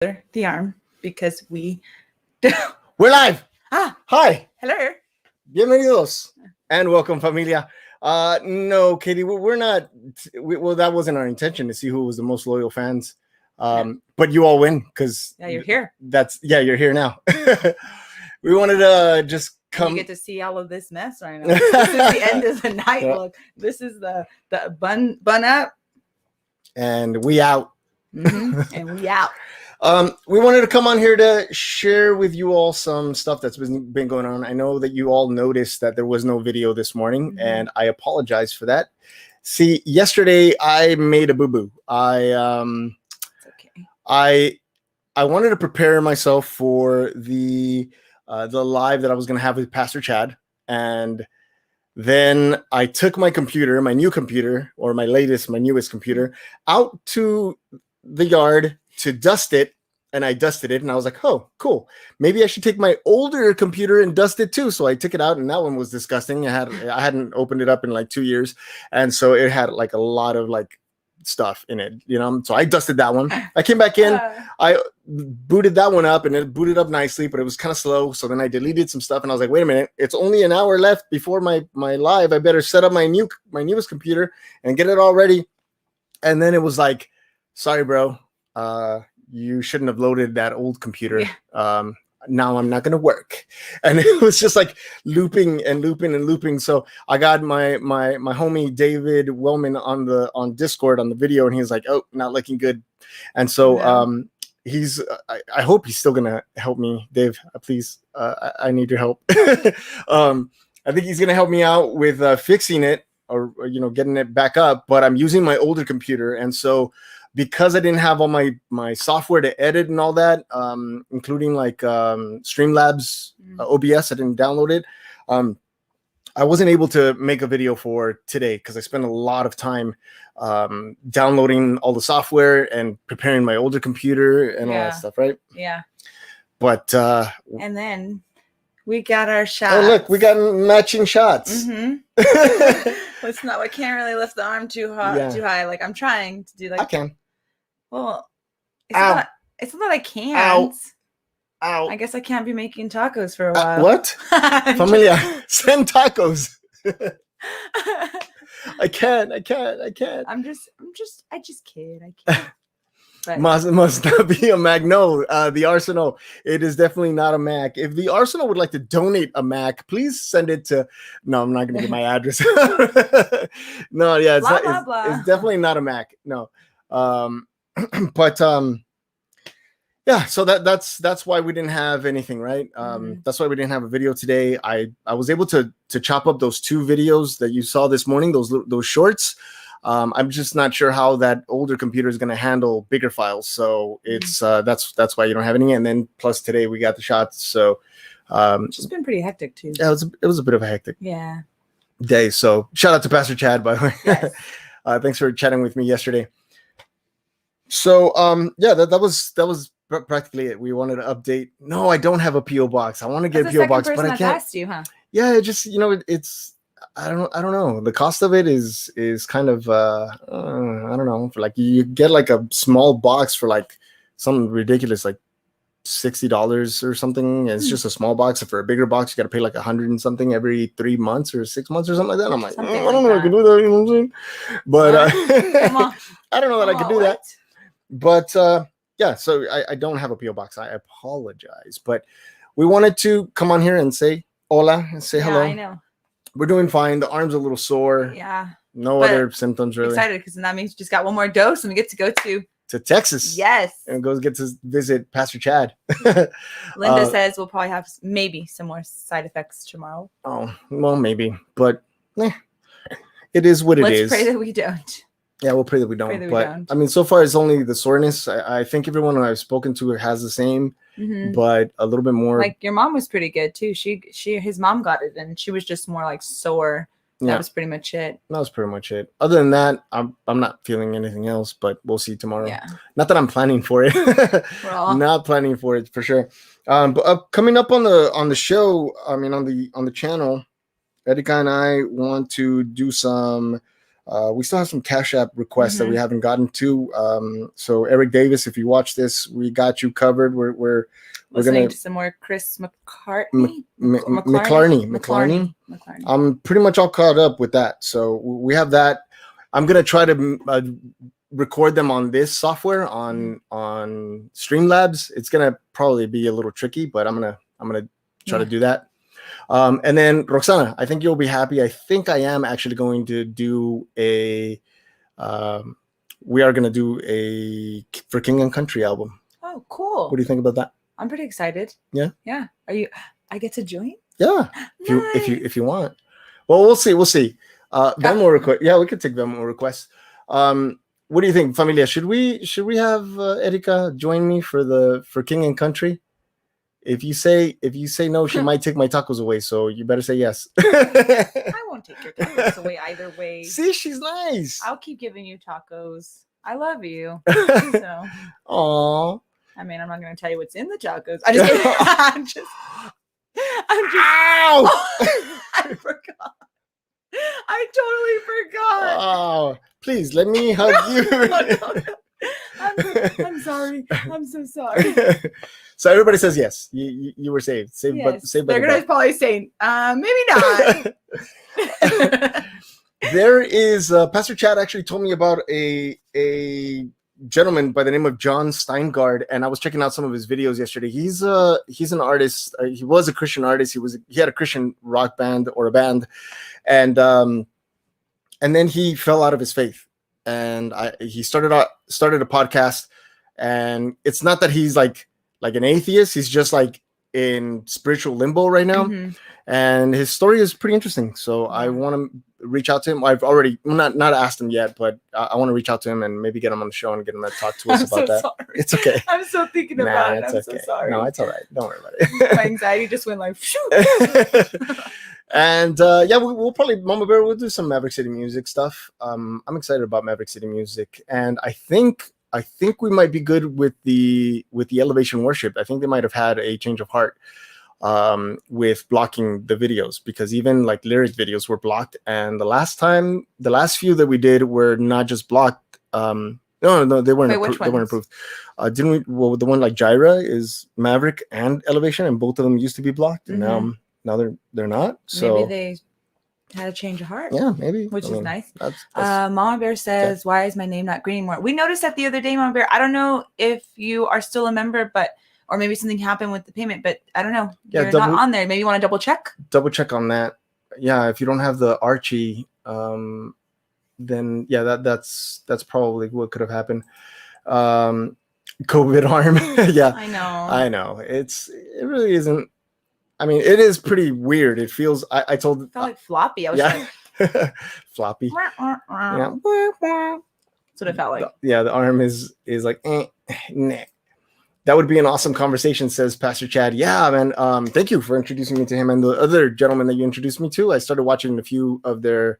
the arm because we We're live. Hi. Hello. Bienvenidos and welcome, familia. No, Katie, we're not. Well, that wasn't our intention to see who was the most loyal fans. But you all win because you're here. You're here now. We wanted to just come. You get to see all of this mess right now. This is the end of the night. Yeah. Look, this is the bun up, and we out. Mm-hmm. And we out. We wanted to come on here to share with you all some stuff that's been going on. I know that you all noticed that there was no video this morning, mm-hmm. and I apologize for that. See, yesterday I made a boo-boo. I wanted to prepare myself for the live that I was going to have with Pastor Chad, and then I took my computer, my newest computer, out to the yard to dust it, and I dusted it, and I was like, oh, cool. Maybe I should take my older computer and dust it too. So I took it out, and that one was disgusting. I hadn't opened it up in like 2 years, and so it had like a lot of like stuff in it, so I dusted that one. I came back in, I booted that one up, and it booted up nicely, but it was kind of slow. So then I deleted some stuff, and I was like, wait a minute, it's only an hour left before my live. I better set up my newest computer and get it all ready. And then it was like, sorry, bro, you shouldn't have loaded that old computer. Yeah. Now I'm not going to work. And it was just like looping and looping and looping. So I got my homie David Wellman on Discord on the video, and he's like, oh, not looking good. And so I hope he's still going to help me. Dave, please, I need your help. I think he's going to help me out with fixing it or getting it back up, but I'm using my older computer. And so because I didn't have all my software to edit and all that, including like Streamlabs, OBS, I didn't download it. I wasn't able to make a video for today because I spent a lot of time downloading all the software and preparing my older computer and all that stuff, right? Yeah. But and then we got our shots. Oh, look, we got matching shots. Mm-hmm. I can't really lift the arm too high. Like I'm trying to do like I can. Well, it's not that I can't. Ow. I guess I can't be making tacos for a while. What? Familia, send tacos. I can't. I just kid. I can't. But. Must not be a Mac. No, the Arsenal. It is definitely not a Mac. If the Arsenal would like to donate a Mac, please send it to. No, I'm not going to give my address. No, yeah, it's definitely not a Mac. No, but yeah. So that's why we didn't have anything, right? That's why we didn't have a video today. I was able to chop up those 2 videos that you saw this morning. Those shorts. I'm just not sure how that older computer is going to handle bigger files. So it's that's why you don't have any. And then plus today we got the shots. So it's just been pretty hectic too. Yeah, it was a bit of a hectic day. So shout out to Pastor Chad, by the way. Yes. Thanks for chatting with me yesterday. So that was practically it. We wanted to update. No, I don't have a PO box. I want to get a PO box, but I can't. Asked you, huh? Yeah, it just it's. I don't know. The cost of it is kind of I don't know. For like you get like a small box for like something ridiculous like $60 or something. And it's just a small box. And for a bigger box, you got to pay like $100 and something every 3 months or 6 months or something like that. I'm like, I don't know if I can do that. You know what I'm saying? But I don't know that I can do that. But yeah, so I don't have a PO box. I apologize, but we wanted to come on here and say hola and say hello. I know. We're doing fine. The arm's a little sore. Yeah. No other symptoms really. Excited because that means we just got one more dose and we get to go to Texas. Yes. And get to visit Pastor Chad. Linda says we'll probably have maybe some more side effects tomorrow. Oh, well, maybe. But it is what it is. Let's pray that we don't. Yeah, we'll pray that we don't. I mean, so far it's only the soreness. I think everyone who I've spoken to has the same, but a little bit more. Like your mom was pretty good too. His mom got it, and she was just more like sore. That was pretty much it. That was pretty much it. Other than that, I'm not feeling anything else. But we'll see tomorrow. Yeah. Not that I'm planning for it. Not planning for it for sure. But coming up on the show, I mean on the channel, Erika and I want to do some We still have some Cash App requests that we haven't gotten to. So Eric Davis, if you watch this, we got you covered. We're listening gonna to some more Chris McCartney. McClarney. I'm pretty much all caught up with that. So we have that. I'm gonna try to record them on this software on Streamlabs. It's gonna probably be a little tricky, but I'm gonna try to do that. And then Roxana, I think you'll be happy. I think I am actually going to do we are going to do a For King and Country album. Oh, cool. What do you think about that? I'm pretty excited. Yeah. Yeah. I get to join? Yeah. Nice. If you want. Well, we'll see. Venmo request. Yeah, we could take Venmo requests. What do you think, Familia? Should we have Erika join me for King and Country? If you say no, she might take my tacos away. So you better say yes. I won't take your tacos away either way. See, she's nice. I'll keep giving you tacos. I love you. So. Aww. I mean, I'm not going to tell you what's in the tacos. I just kidding. I'm just. Ow! I forgot. I totally forgot. Oh, please let me hug you. No. I'm sorry. I'm so sorry. So everybody says yes. You were saved. Saved, yes. but saved. They're gonna probably say, maybe not. There is Pastor Chad actually told me about a gentleman by the name of John Steingard, and I was checking out some of his videos yesterday. He's an artist. He was a Christian artist. He had a Christian rock band or a band, and then he fell out of his faith, and he started a podcast. And it's not that he's like an atheist. He's just like in spiritual limbo right now. And his story is pretty interesting. So I want to reach out to him. I've already not asked him yet, but I want to reach out to him and maybe get him on the show and get him to talk to us about that. Sorry. It's okay. I'm so thinking about it. I'm okay. so sorry. No, it's all right. Don't worry about it. My anxiety just went like, shoo. And we'll probably Mama Bear. We'll do some Maverick City Music stuff. I'm excited about Maverick City Music, and I think we might be good with the Elevation Worship. I think they might have had a change of heart with blocking the videos, because even like lyric videos were blocked. And the last few that we did were not just blocked. No, they weren't. They weren't approved. Didn't we? Well, the one like Gyra is Maverick and Elevation, and both of them used to be blocked, and now they're not. So maybe they had a change of heart. Yeah, maybe. Which is nice. That's Mama Bear says, "Why is my name not green anymore?" We noticed that the other day, Mama Bear. I don't know if you are still a member, or maybe something happened with the payment, but I don't know. Yeah, you're not on there. Maybe you want to double check. Double check on that. Yeah, if you don't have the Archie, then yeah, that's probably what could have happened. COVID arm. Yeah, I know. It really isn't. I mean, it is pretty weird. It feels. I told. It felt like floppy. I was like floppy. Yeah. That's what it felt like. The arm is like. Nah. That would be an awesome conversation, says Pastor Chad. Yeah, man. Thank you for introducing me to him and the other gentleman that you introduced me to. I started watching a few of their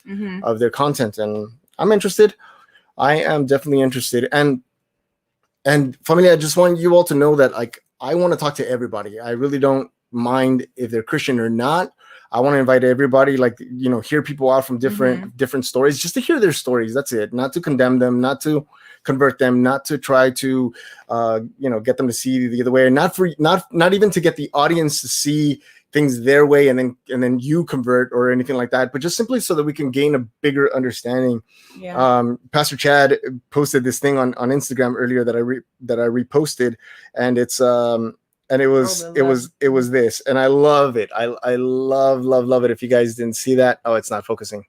content, and I'm interested. I am definitely interested. And family, I just want you all to know that like I want to talk to everybody. I really don't mind if they're Christian or not. I want to invite everybody, like, hear people out from different stories, just to hear their stories. That's it. Not to condemn them, not to convert them, not to try to, get them to see the other way, and not even to get the audience to see things their way and then you convert or anything like that, but just simply so that we can gain a bigger understanding. Yeah. Pastor Chad posted this thing on Instagram earlier that I reposted, and it's and it was this, and I love it. I love it. If you guys didn't see that, it's not focusing.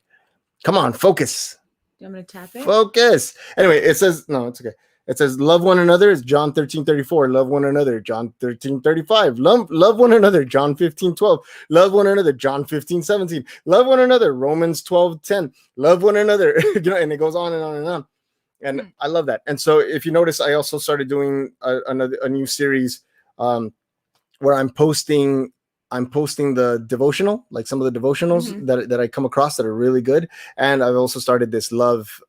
Come on, focus. Do you want me to tap it? Focus. Anyway, it says no, it's okay. It says love one another is John 13:34. Love one another, John 13:35. Love one another, John 15:12. Love one another, John 15:17. Love one another, Romans 12:10. Love one another, and it goes on and on and on. And I love that. And so if you notice, I also started doing a new series where I'm posting the devotional, like some of the devotionals that I come across that are really good. And I've also started this love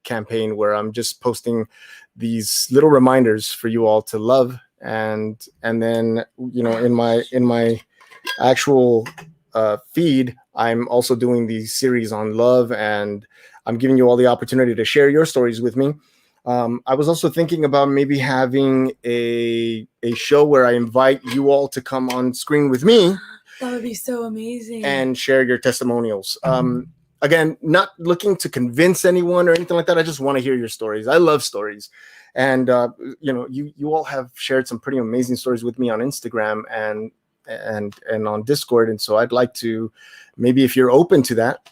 campaign where I'm just posting these little reminders for you all to love. And then, in my actual feed, I'm also doing these series on love, and I'm giving you all the opportunity to share your stories with me. I was also thinking about maybe having a show where I invite you all to come on screen with me. That would be so amazing. And share your testimonials. Again, not looking to convince anyone or anything like that. I just want to hear your stories. I love stories. And, you all have shared some pretty amazing stories with me on Instagram and on Discord. And so I'd like to, maybe if you're open to that,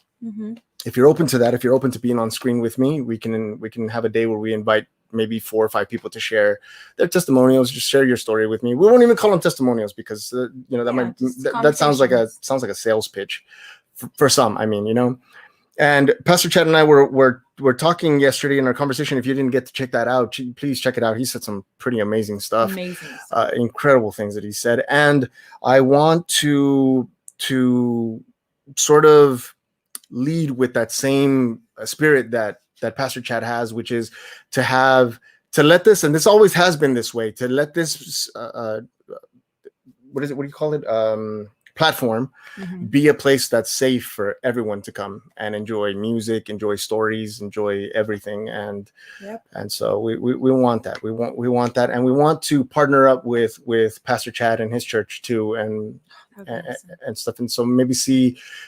if you're open to being on screen with me, we can have a day where we invite maybe 4 or 5 people to share their testimonials. Just share your story with me. We won't even call them testimonials because that sounds like a sales pitch for some. I mean, and Pastor Chad and I were talking yesterday in our conversation. If you didn't get to check that out, please check it out. He said some pretty amazing stuff, incredible things that he said. And I want to sort of lead with that same spirit that Pastor Chad has, which is to let this, and this always has been this way, to let this what do you call it, platform be a place that's safe for everyone to come and enjoy music, enjoy stories, enjoy everything. And so we want that. We want that, and we want to partner up with Pastor Chad and his church too, and stuff. And so maybe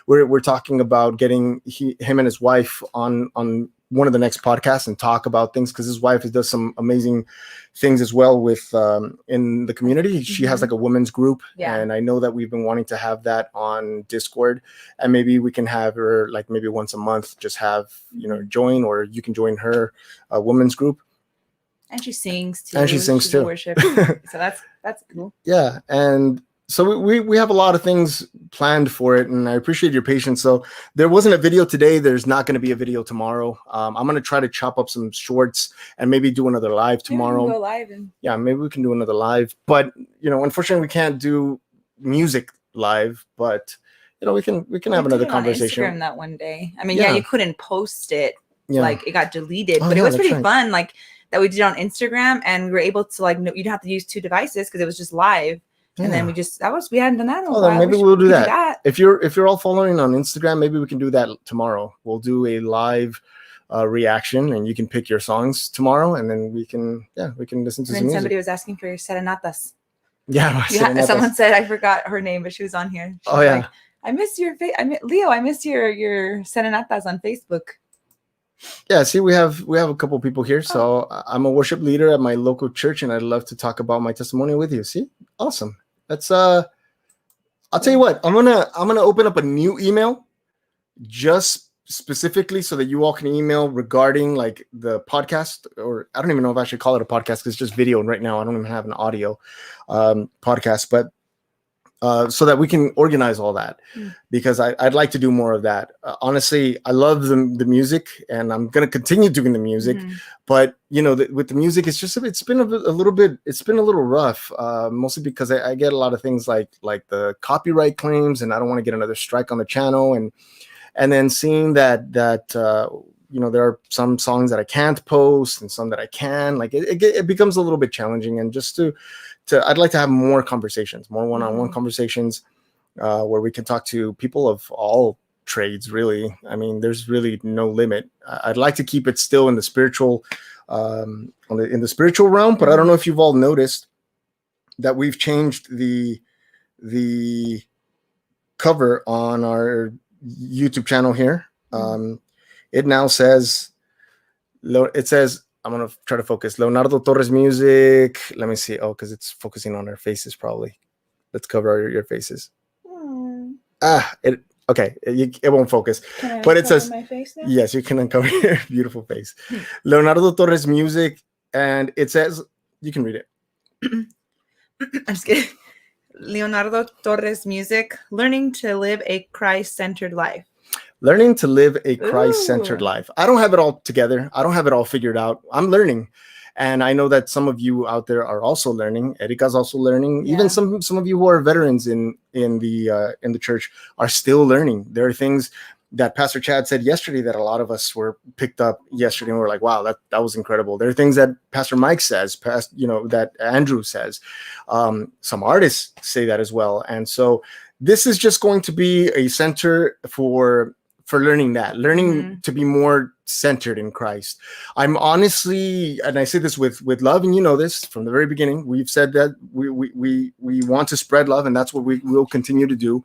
we're talking about getting him and his wife on one of the next podcasts and talk about things, because his wife does some amazing things as well with in the community. She has like a women's group, and I know that we've been wanting to have that on Discord, and maybe we can have her like maybe once a month, just have join, or you can join her women's group. And she sings too. Worship. So that's cool. Yeah, and so we have a lot of things planned for it, and I appreciate your patience. So there wasn't a video today. There's not going to be a video tomorrow. I'm going to try to chop up some shorts and maybe do another live tomorrow. Maybe we can go live maybe we can do another live. But unfortunately, we can't do music live. But we can have another conversation. On Instagram that one day. I mean, you couldn't post it. Like it got deleted, but it was pretty fun. Like that we did on Instagram, and we were able to you didn't have to use 2 devices because it was just live. And then we hadn't done that in a while. Then maybe we'll do that. If you're all following on Instagram, maybe we can do that tomorrow. We'll do a live reaction, and you can pick your songs tomorrow, and then we can listen to some music. Somebody was asking for your serenatas. Yeah, someone said, I forgot her name, but she was on here. She was like, I miss your face. Leo, I miss your serenatas on Facebook. Yeah, see, we have a couple people here. So I'm a worship leader at my local church, and I'd love to talk about my testimony with you. See, awesome. That's I'll tell you what, I'm gonna open up a new email just specifically so that you all can email regarding like the podcast, or I don't even know if I should call it a podcast because it's just video, and right now I don't even have an audio podcast, but so that we can organize all that, because I'd like to do more of that. Honestly, I love the music, and I'm going to continue doing the music, but with the music, it's been a little rough, mostly because I get a lot of things like the copyright claims, and I don't want to get another strike on the channel. And then seeing that there are some songs that I can't post and some that I can, like it becomes a little bit challenging. And just I'd like to have more conversations, more one-on-one conversations, where we can talk to people of all trades, really. I mean, there's really no limit. I'd like to keep it still in the spiritual, in the spiritual realm, but I don't know if you've all noticed that we've changed the cover on our YouTube channel here. It now says, I'm going to try to focus. Leonardo Torres music. Let me see. Oh, because it's focusing on our faces probably. Let's cover your faces. Okay. It won't focus. But it says, my face now? Yes, you can uncover your beautiful face. Leonardo Torres music. And it says, you can read it. I'm just kidding. Leonardo Torres music. Learning to live a Christ-centered life. Learning to live a Christ-centered life. I don't have it all together. I don't have it all figured out. I'm learning. And I know that some of you out there are also learning. Erika's also learning. Yeah. Even some of you who are veterans in the church are still learning. There are things that Pastor Chad said yesterday that a lot of us were picked up yesterday, and we're like, wow, that was incredible. There are things that Pastor Mike says, that Andrew says. Some artists say that as well. And so this is just going to be a center for for learning to be more centered in Christ. I'm honestly, and I say this with love, and you know this from the very beginning, we've said that we want to spread love, and that's what we will continue to do.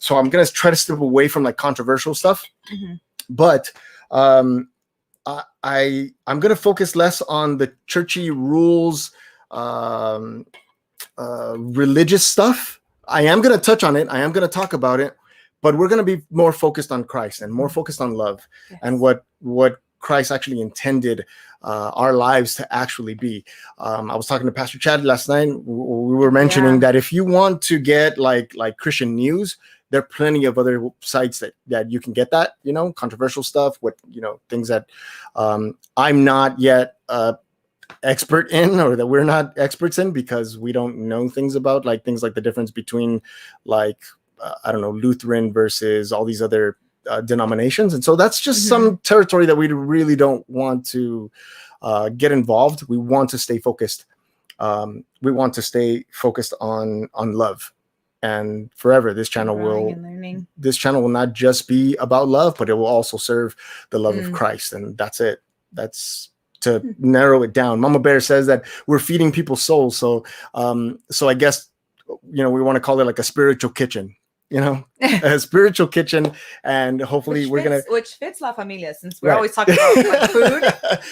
So I'm going to try to step away from like controversial stuff, but I'm going to focus less on the churchy rules, religious stuff. I am going to touch on it. I am going to talk about it, but we're going to be more focused on Christ and more focused on love and what Christ actually intended our lives to actually be. I was talking to Pastor Chad last night. We were mentioning that if you want to get like Christian news, there are plenty of other sites that you can get that, controversial stuff, things that I'm not yet expert in, or that we're not experts in, because we don't know things about, like things like the difference between I don't know, Lutheran versus all these other denominations. And so that's just some territory that we really don't want to get involved. We want to stay focused. We want to stay focused on love. And forever, this channel will not just be about love, but it will also serve the love of Christ. And that's it. That's to narrow it down. Mama Bear says that we're feeding people's souls. So I guess, we want to call it like a spiritual kitchen, a spiritual kitchen. And hopefully which fits La Familia, since we're always talking about like, food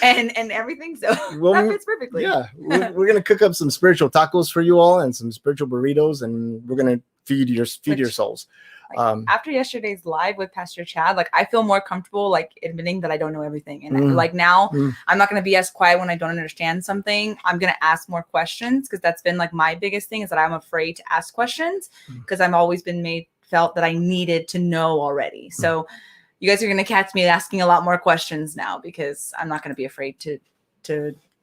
and everything. So that fits perfectly. Yeah. We're going to cook up some spiritual tacos for you all and some spiritual burritos, and we're going to feed your souls. After yesterday's live with Pastor Chad, I feel more comfortable admitting that I don't know everything, and now I'm not going to be as quiet when I don't understand something. I'm going to ask more questions, because that's been my biggest thing, is that I'm afraid to ask questions, because I've always been felt that I needed to know already. So you guys are going to catch me asking a lot more questions now, because I'm not going to be afraid to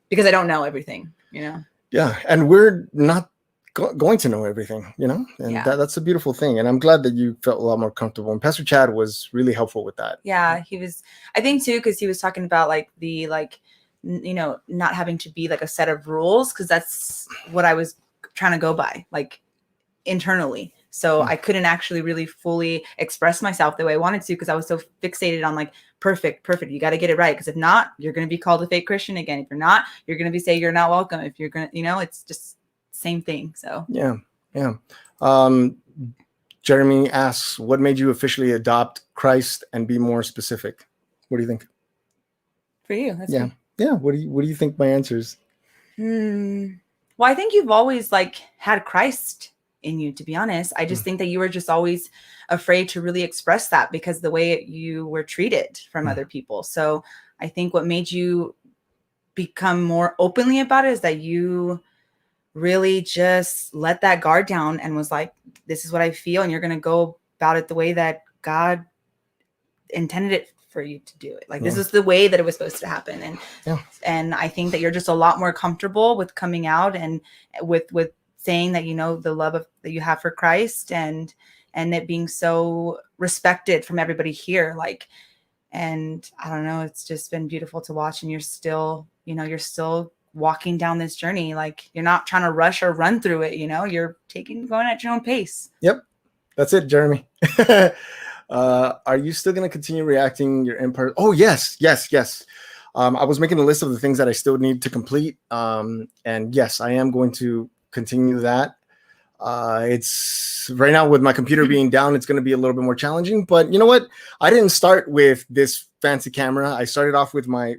because I don't know everything. Yeah, and we're not going to know everything, and that's a beautiful thing. And I'm glad that you felt a lot more comfortable. And Pastor Chad was really helpful with that. Yeah, he was. I think too, because he was talking about the not having to be a set of rules, because that's what I was trying to go by internally. So I couldn't actually really fully express myself the way I wanted to, because I was so fixated on perfect. You got to get it right, because if not, you're going to be called a fake Christian again. If you're not, you're going to be saying you're not welcome. If you're going to, it's just same thing. So yeah. Jeremy asks, what made you officially adopt Christ and be more specific? What do you think? For you, that's yeah. What do you think my answer is? Well, I think you've always had Christ in you, to be honest. I just think that you were just always afraid to really express that, because the way you were treated from other people. So I think what made you become more openly about it is that you really just let that guard down and was this is what I feel, and you're going to go about it the way that God intended it for you to do it. This is the way that it was supposed to happen. And I think that you're just a lot more comfortable with coming out and with saying that, the love that you have for Christ, and it being so respected from everybody here. And I don't know, it's just been beautiful to watch. And you're still walking down this journey. You're not trying to rush or run through it. You're going at your own pace. Yep. That's it, Jeremy. Are you still going to continue reacting your empire? Oh, yes. I was making a list of the things that I still need to complete. And yes, I am going to continue that. It's right now, with my computer being down, it's going to be a little bit more challenging, but you know what? I didn't start with this fancy camera. I started off with my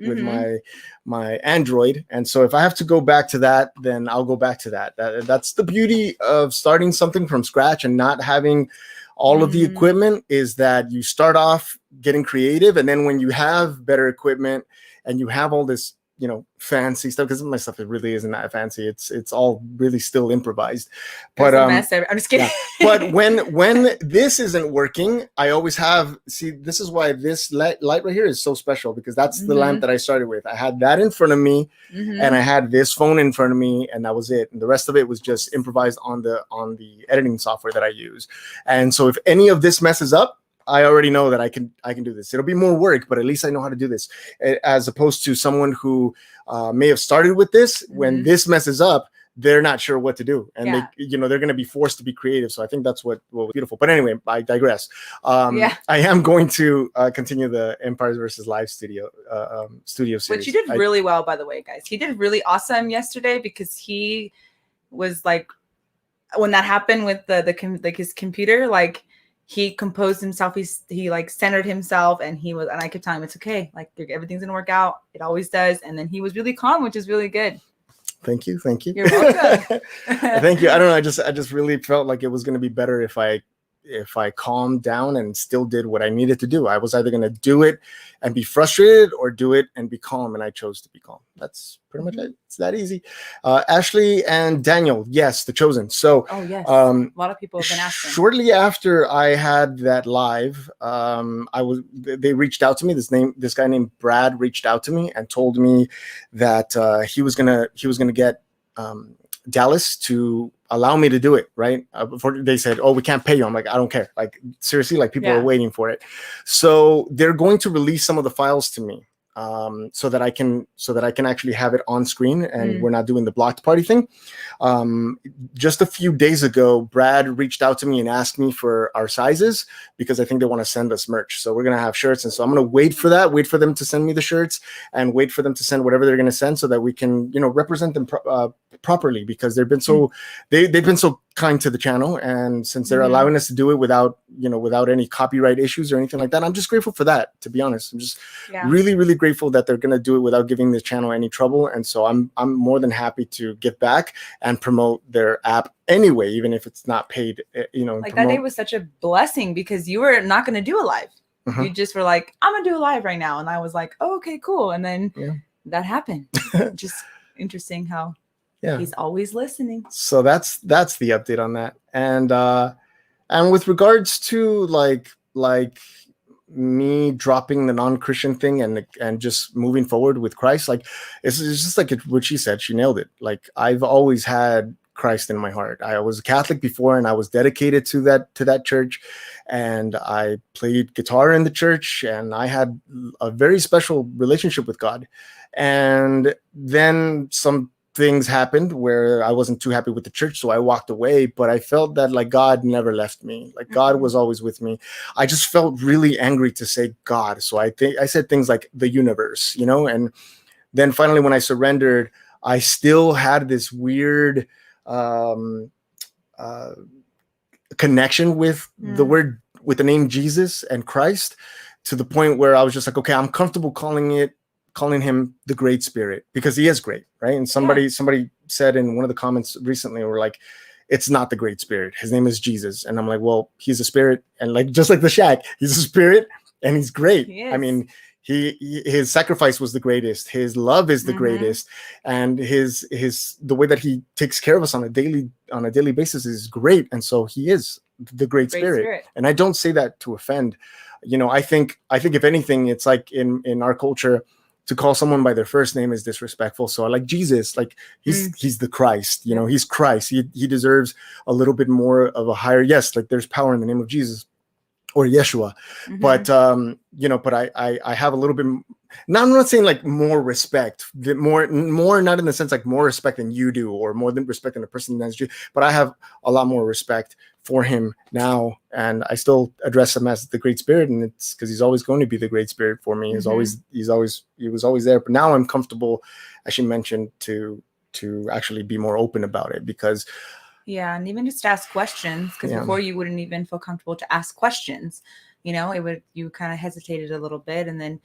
Android. And so if I have to go back to that, then I'll go back to that. That's the beauty of starting something from scratch and not having all of the equipment, is that you start off getting creative. And then when you have better equipment and you have all this, fancy stuff, because my stuff really isn't that fancy. It's all really still improvised. But I'm just kidding. Yeah. But when this isn't working, I always have, this is why this light right here is so special, because that's the lamp that I started with. I had that in front of me, and I had this phone in front of me, and that was it. And the rest of it was just improvised on the editing software that I use. And so if any of this messes up, I already know that I can do this. It'll be more work, but at least I know how to do this, as opposed to someone who may have started with this. When this messes up, they're not sure what to do, and Yeah. they, they're going to be forced to be creative. So I think that's what was beautiful. But anyway, I digress. Yeah. I am going to continue the Empires versus Live studio series, which you did really well, by the way, guys. He did really awesome yesterday, because he was like, when that happened with the his computer, like, he composed himself. He like centered himself, and I kept telling him it's okay, like, everything's gonna work out. It always does. And then he was really calm, which is really good. Thank you. You're welcome. Thank you. I don't know. I just really felt like it was going to be better if I calmed down and still did what I needed to do. I was either going to do it and be frustrated, or do it and be calm, and I chose to be calm. That's pretty much it. It's that easy. Ashley and Daniel, yes, the chosen. So, oh yes, a lot of people have been asking. Shortly after I had that live, they reached out to me. This guy named Brad reached out to me and told me that he was gonna get Dallas to allow me to do it, right? Before they said, "Oh, we can't pay you." I'm like, I don't care. Like, seriously, like, people are waiting for it. So they're going to release some of the files to me, so that I can actually have it on screen, and we're not doing the blocked party thing. Just a few days ago, Brad reached out to me and asked me for our sizes, because I think they want to send us merch. So we're gonna have shirts, and so I'm gonna wait for them to send me the shirts, and wait for them to send whatever they're gonna send, so that we can represent them properly, because they've been so they've been so kind to the channel, and since they're allowing us to do it without any copyright issues or anything like that, I'm just grateful for that, to be honest. I'm just really, really grateful that they're going to do it without giving the channel any trouble. And so I'm more than happy to get back and promote their app anyway, even if it's not paid. Like, that day was such a blessing, because you were not going to do a live. You just were like, I'm gonna do a live right now, and I was like, oh, okay, cool. And then that happened. Just interesting how he's always listening. So that's the update on that. And with regards to like me dropping the non-Christian thing and just moving forward with Christ, like, it's just like what she said. She nailed it. Like, I've always had Christ in my heart. I was a Catholic before, and I was dedicated to that church, and I played guitar in the church, and I had a very special relationship with God. And then some things happened where I wasn't too happy with the church, so I walked away. But I felt that, like, God never left me. Like, God was always with me. I just felt really angry to say God, so I said things like the universe, and then finally, when I surrendered, I still had this weird connection with the word, with the name Jesus and Christ, to the point where I was just like, okay, I'm comfortable calling him the Great Spirit, because he is great, right? And somebody said in one of the comments recently, we're like, it's not the Great Spirit, his name is Jesus. And I'm like, well, he's a spirit, and like, just like the shack, he's a spirit, and he's great. I mean, his sacrifice was the greatest, his love is the greatest, and the way that he takes care of us on a daily basis is great. And so he is the Great Spirit. And I don't say that to offend. I think if anything, it's like in our culture, to call someone by their first name is disrespectful. So I like Jesus, like he's the Christ, he's Christ. He deserves a little bit more of a higher, yes, like, there's power in the name of Jesus or Yeshua. But but I have a little bit. Now, I'm not saying like more respect, more not in the sense like more respect than you do, or more than respect than the person that's you. But I have a lot more respect for him now, and I still address him as the Great Spirit, and it's because he's always going to be the Great Spirit for me. He was always there. But now I'm comfortable, as she mentioned, to actually be more open about it, because. Yeah, and even just ask questions, because before you wouldn't even feel comfortable to ask questions. You kind of hesitated a little bit, and then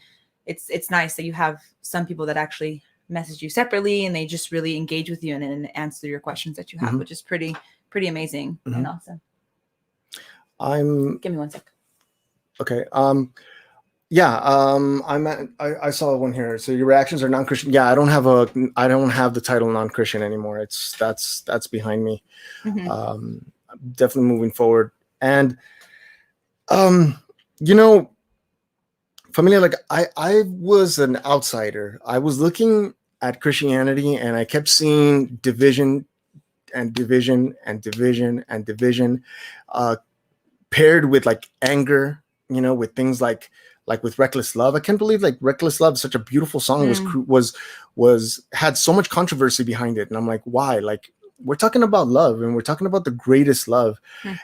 it's nice that you have some people that actually message you separately, and they just really engage with you and answer your questions that you have, which is pretty amazing and awesome. Give me one sec. Okay. I saw one here. So your reactions are non-Christian. Yeah, I don't have the title non-Christian anymore. That's behind me. I'm definitely moving forward. And familia, like, I was an outsider. I was looking at Christianity, and I kept seeing division and division and division and division, paired with like anger, with things like with Reckless Love. I can't believe like Reckless Love, such a beautiful song, had so much controversy behind it. And I'm like, why? Like, we're talking about love, and we're talking about the greatest love.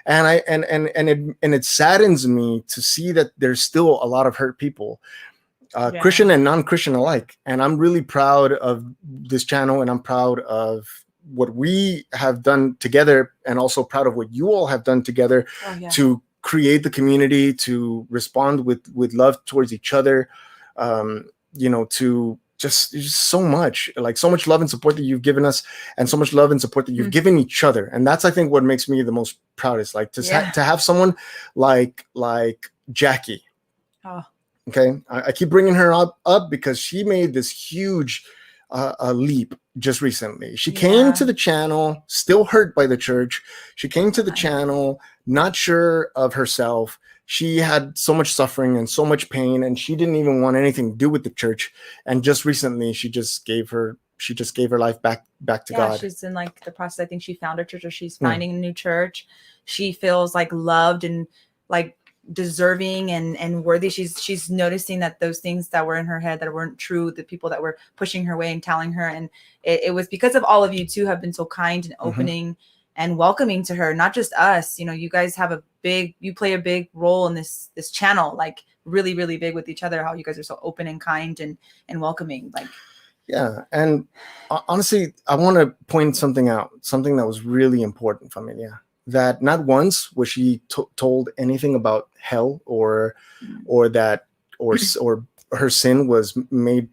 And it saddens me to see that there's still a lot of hurt people, Christian and non-Christian alike. And I'm really proud of this channel, and I'm proud of what we have done together, and also proud of what you all have done together to create the community, to respond with love towards each other, to just so much love and support that you've given us, and so much love and support that you've given each other. And that's, I think, what makes me the most proudest, like to have someone like Jackie. Okay, I keep bringing her up because she made this huge leap just recently. She came to the channel still hurt by the church. She came to the channel not sure of herself. She had so much suffering and so much pain, and she didn't even want anything to do with the church. And just recently, she just gave her life back to God. She's in like the process. I think she found her church, or she's finding a new church. She feels like loved and like deserving and worthy. She's noticing that those things that were in her head that weren't true, the people that were pushing her way and telling her, and it was because of all of you too have been so kind and opening and welcoming to her, not just us. You guys have you play a big role in this channel, like really, really big with each other, how you guys are so open and kind and welcoming. Like, yeah. And honestly, I want to point something out, something that was really important, familia, that not once was she told anything about hell or that or her sin was made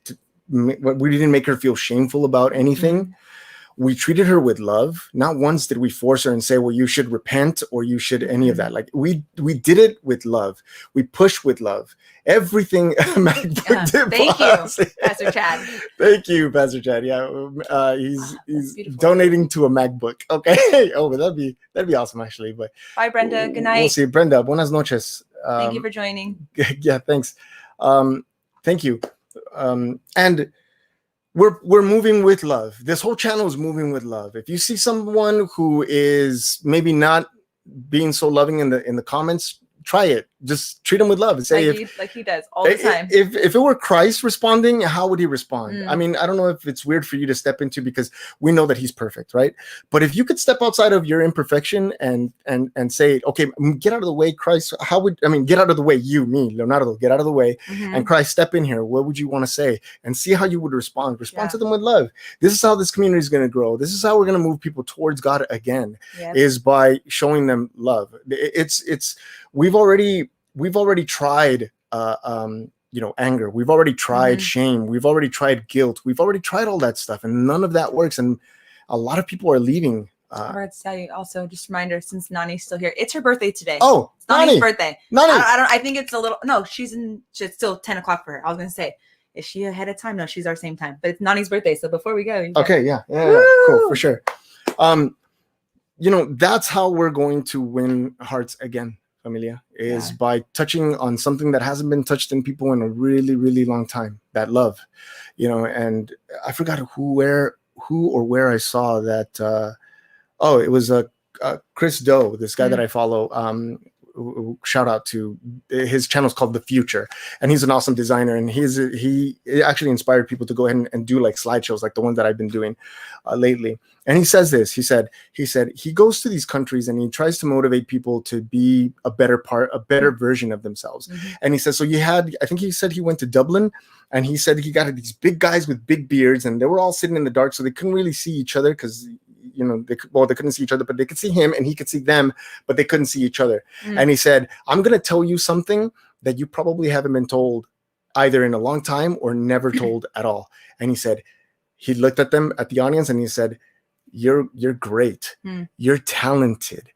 we didn't make her feel shameful about anything. We treated her with love. Not once did we force her and say, well, you should repent or you should any of that. Like we did it with love. We pushed with love. Everything MacBook did. Thank you, Pastor Chad. Thank you, Pastor Chad. Yeah, he's donating to a MacBook. Okay. Oh, but that'd be awesome, actually. But bye, Brenda. Good night. We'll see. Brenda, buenas noches. Thank you for joining. Yeah, thanks. Thank you. And we're moving with love. This whole channel is moving with love. If you see someone who is maybe not being so loving in the comments, try it. Just treat him with love and say, like he does all the time. If it were Christ responding, how would he respond? I mean, I don't know if it's weird for you to step into, because we know that he's perfect, right? But if you could step outside of your imperfection and say, okay, get out of the way, Christ. Get out of the way, me, Leonardo, get out of the way, and Christ, step in here. What would you want to say? And see how you would respond. Respond to them with love. This is how this community is going to grow. This is how we're going to move people towards God again, is by showing them love. We've already tried anger. We've already tried shame. We've already tried guilt. We've already tried all that stuff, and none of that works. And a lot of people are leaving. I forgot to tell you also, just a reminder, since Nani's still here, it's her birthday today. Oh, it's Nani's birthday. Nani. I think it's a little, no, it's still 10 o'clock for her. I was going to say, is she ahead of time? No, she's our same time, but it's Nani's birthday. So before we go. Okay. Yeah. Cool. For sure. That's how we're going to win hearts again, familia, is by touching on something that hasn't been touched in people in a really, really long time, that love, and I forgot who or where I saw that. It was Chris Doe, this guy that I follow. Shout out to his channel is called The Future, and he's an awesome designer, and he actually inspired people to go ahead and do like slideshows like the one that I've been doing lately. And he says this, he said he goes to these countries and he tries to motivate people to be a better version of themselves. And he says, so I think he said he went to Dublin, and he said he got these big guys with big beards, and they were all sitting in the dark, so they couldn't really see each other, because they couldn't see each other, but they could see him and he could see them, but they couldn't see each other. And he said, I'm going to tell you something that you probably haven't been told either in a long time or never told at all. And he said, he looked at them, at the audience, and he said, you're great. You're talented.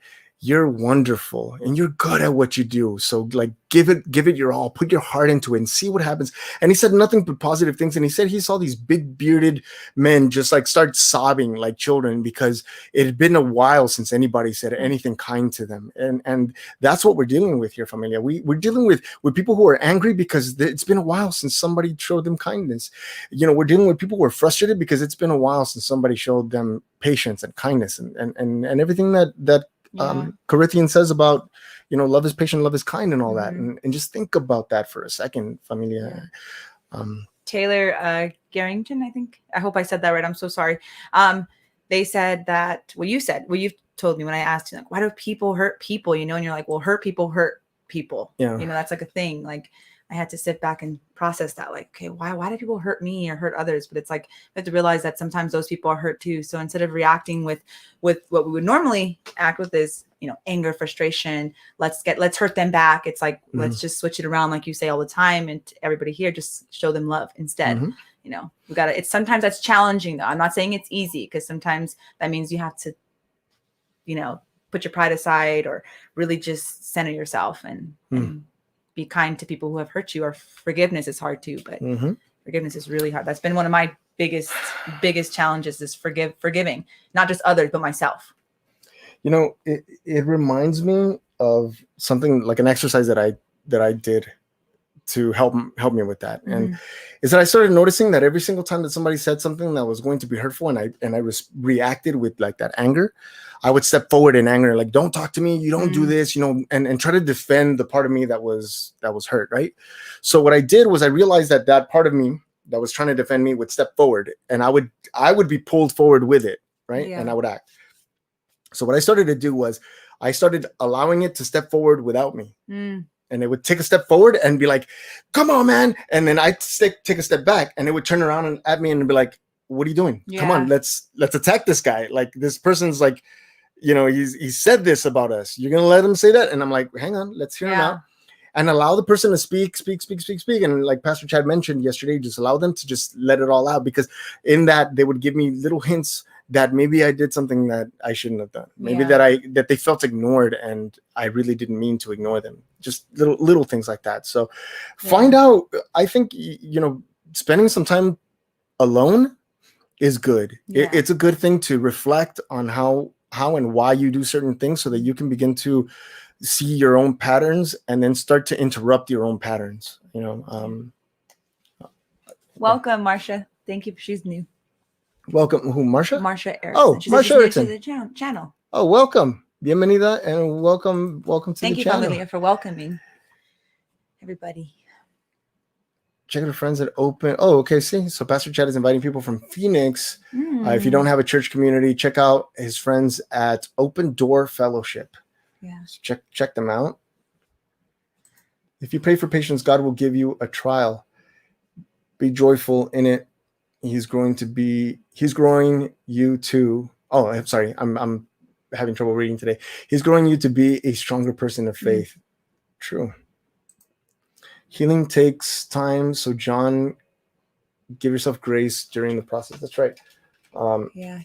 You're wonderful, and you're good at what you do. So like, give it your all, put your heart into it and see what happens. And he said nothing but positive things. And he said he saw these big bearded men just like start sobbing like children, because it had been a while since anybody said anything kind to them. And that's what we're dealing with here, familia. We're dealing with people who are angry because it's been a while since somebody showed them kindness. We're dealing with people who are frustrated because it's been a while since somebody showed them patience and kindness and everything that Corinthians says about, love is patient, love is kind, and all that. And just think about that for a second, familia. Taylor Garrington, I think. I hope I said that right. I'm so sorry. they said that what you've told me when I asked you, like, why do people hurt people? And you're like, well, hurt people. Yeah. That's like a thing. Like, I had to sit back and process that. Like, okay, why do people hurt me or hurt others? But it's like, I have to realize that sometimes those people are hurt too. So instead of reacting with what we would normally act with is, anger, frustration, let's hurt them back. It's like, let's just switch it around. Like you say all the time. And everybody here, just show them love instead. We got to, it's sometimes that's challenging though. I'm not saying it's easy, because sometimes that means you have to, put your pride aside or really just center yourself and be kind to people who have hurt you. Or forgiveness is hard too, but forgiveness is really hard. That's been one of my biggest challenges, is forgiving, not just others, but myself. It reminds me of something, like an exercise that I did to help me with that. And is that I started noticing that every single time that somebody said something that was going to be hurtful, and I reacted with like that anger, I would step forward in anger, like, don't talk to me, you don't do this, and try to defend the part of me that was hurt, right? So what I did was I realized that part of me that was trying to defend me would step forward, and I would be pulled forward with it, right? Yeah. And I would act. So what I started to do was I started allowing it to step forward without me. And it would take a step forward and be like, come on, man. And then I'd take a step back, and it would turn around at me and be like, what are you doing? Yeah. Come on, let's attack this guy. Like, this person's like, he said this about us. You're going to let him say that? And I'm like, hang on, let's hear him out. And allow the person to speak. And like Pastor Chad mentioned yesterday, just allow them to just let it all out. Because in that, they would give me little hints that maybe I did something that I shouldn't have done. Maybe that they felt ignored, and I really didn't mean to ignore them. Just little things like that. So find out. I think, spending some time alone is good. Yeah. It's a good thing to reflect on how and why you do certain things, so that you can begin to see your own patterns and then start to interrupt your own patterns. Welcome, Marsha. Thank you. She's new. Welcome. Who, Marsha? Marsha Erickson. Oh, Marsha Erickson. New to the channel. Oh, welcome. Bienvenida, and welcome to the channel. Thank you, familia, for welcoming everybody. Check out our friends at Open. Oh, okay. See, so Pastor Chad is inviting people from Phoenix. If you don't have a church community, check out his friends at Open Door Fellowship. Yeah. So check them out. If you pray for patience, God will give you a trial. Be joyful in it. He's growing you to. Oh, I'm sorry. I'm having trouble reading today. He's growing you to be a stronger person of faith. True. Healing takes time. So John, give yourself grace during the process. That's right.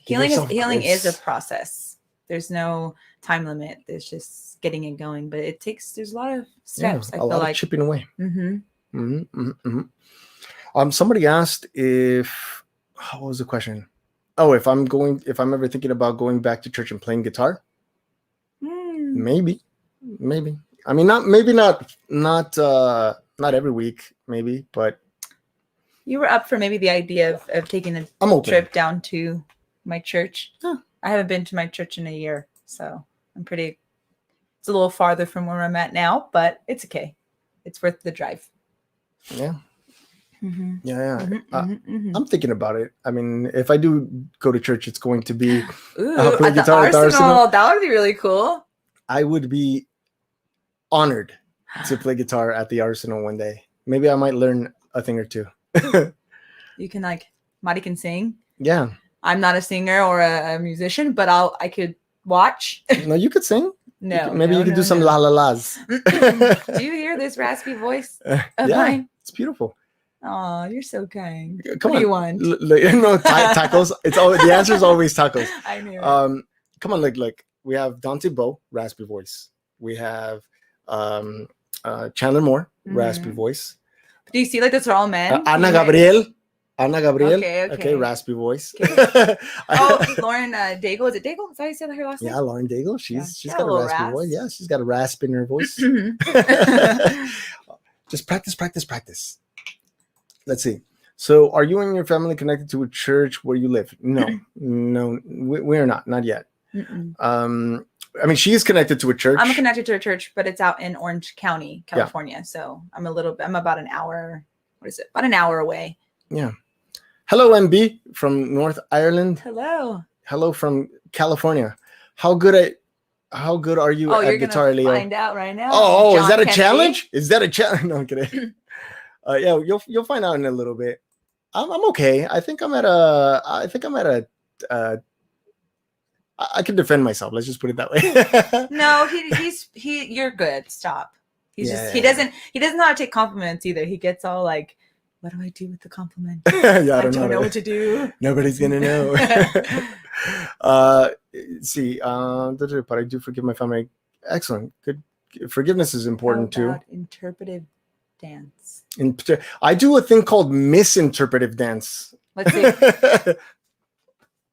Healing is a process. There's no time limit. There's just getting it going. But there's a lot of steps. I feel like chipping away. Somebody asked what was the question? Oh, if I'm ever thinking about going back to church and playing guitar. Maybe. I mean, not every week, maybe, but you were up for maybe the idea of taking a trip down to my church. I haven't been to my church in a year, so it's a little farther from where I'm at now, but it's okay. It's worth the drive. Yeah. I'm thinking about it. I mean, if I do go to church, it's going to be play guitar at the Arsenal. That would be really cool. I would be honored to play guitar at the Arsenal one day. Maybe I might learn a thing or two. You can Mari can sing. Yeah. I'm not a singer or a musician, but I could watch. No, you could sing. No. Maybe you could do some la la las. Do you hear this raspy voice of mine? It's beautiful. Oh, you're so kind. Come what on. Do you want? Tacos. It's always the answer is always tacos. I knew. Come on, like we have Dante Bo, raspy voice. We have Chandler Moore, raspy voice. Do you see those are all men? Ana Gabriel. Okay, raspy voice. Okay. Lauren Daigle. Is it Daigle? Is that how you say her last name? Yeah, Lauren Daigle. She's got a raspy voice. Yeah, she's got a rasp in her voice. Just practice. Let's see. So, are you and your family connected to a church where you live? No, we are not yet. I mean, she is connected to a church. I'm connected to a church, but it's out in Orange County, California. Yeah. So I'm about an hour. What is it? About an hour away. Yeah. Hello, MB from North Ireland. Hello. Hello from California. How good are you at guitar, Leo? Find out right now. Oh, John is that a Kennedy? challenge? Is that a challenge? No, I'm kidding. Yeah, you'll find out in a little bit. I'm okay. I think I'm at a I can defend myself. Let's just put it that way. No, you're good. Stop. He doesn't know how to take compliments either. He gets all like, what do I do with the compliment? Yeah, I don't know what to do. Nobody's gonna know. See, but I do forgive my family. Excellent. Good. Forgiveness is important too. Interpretive dance. I do a thing called misinterpretive dance. Let's see.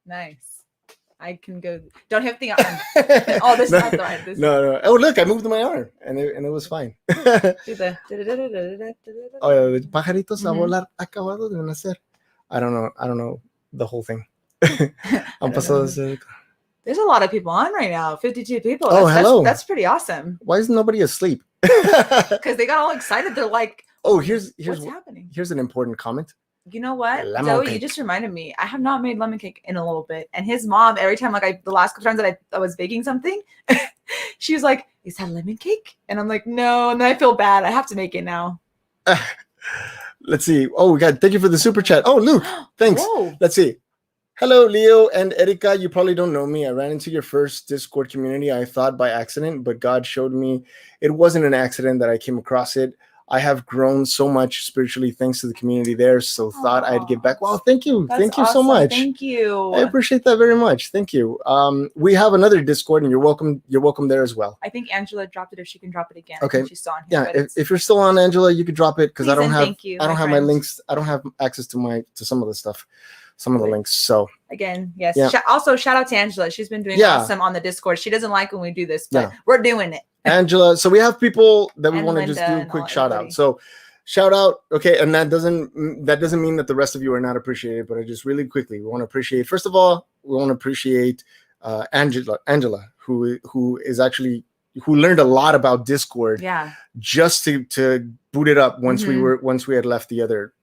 Nice. I can go. Don't hit the arm. Oh, this is not the arm. No. Oh, look, I moved my arm, and it was fine. Do the. Oh, yeah, pajaritos a volar acabado de nacer. I don't know the whole thing. There's a lot of people on right now. 52 people. Hello. That's pretty awesome. Why is nobody asleep? Because they got all excited. They're like, "Oh, here's what's happening?" Here's an important comment. You know what, Zoe? You just reminded me. I have not made lemon cake in a little bit, and his mom, every time, the last couple times that I was baking something, she was like, "Is that lemon cake?" And I'm like, "No." And then I feel bad. I have to make it now. Let's see. Oh, God, thank you for the super chat. Oh, Luke, thanks. Whoa. Let's see. Hello, Leo and Erika. You probably don't know me. I ran into your first Discord community, I thought by accident, but God showed me it wasn't an accident that I came across it. I have grown so much spiritually thanks to the community there, so thought I'd give back. Well, thank you. Thank you so much. Thank you. I appreciate that very much. Thank you. We have another Discord, and you're welcome there as well. I think Angela dropped it. If she can drop it again. Okay. She's still on here, yeah. If you're still on, Angela, you could drop it because I don't have my links. I don't have access to some of the stuff. Some of the links. So again, yes. Yeah. Also, shout out to Angela. She's been doing awesome on the Discord. She doesn't like when we do this, but we're doing it. Angela. So we have people that we want to just do a quick shout out. So shout out. Okay. And that doesn't mean that the rest of you are not appreciated, but I just really quickly, we want to appreciate, first of all, Angela, who is actually, who learned a lot about Discord. Yeah. Just to boot it up once we had left the other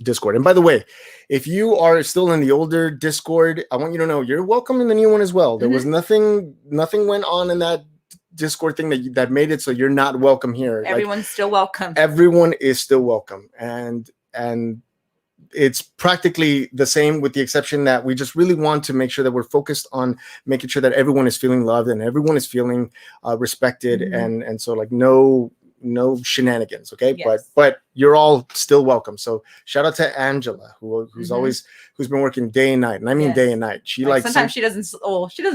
Discord. And by the way, if you are still in the older Discord, I want you to know you're welcome in the new one as well. There was nothing went on in that Discord thing that made it so you're not welcome here. Everyone's still welcome. Everyone is still welcome. And it's practically the same with the exception that we just really want to make sure that we're focused on making sure that everyone is feeling loved and everyone is feeling respected. And so no shenanigans, okay? Yes. But you're all still welcome. So shout out to Angela, who's been working day and night, and I mean day and night. She sometimes she doesn't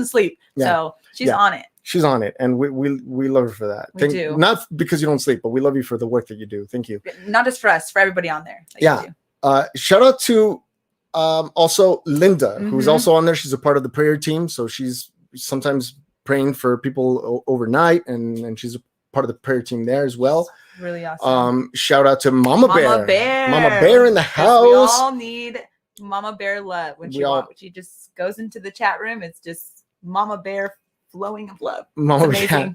sleep, so she's on it. She's on it, and we love her for that. We do. Not because you don't sleep, but we love you for the work that you do. Thank you. Not just for us, for everybody on there. Shout out to also Linda, who's also on there. She's a part of the prayer team, so she's sometimes praying for people overnight, and she's a part of the prayer team there as well. Really awesome. Shout out to Mama Bear in the house. We all need Mama Bear love. When she just goes into the chat room, it's just Mama Bear flowing of love. It's amazing.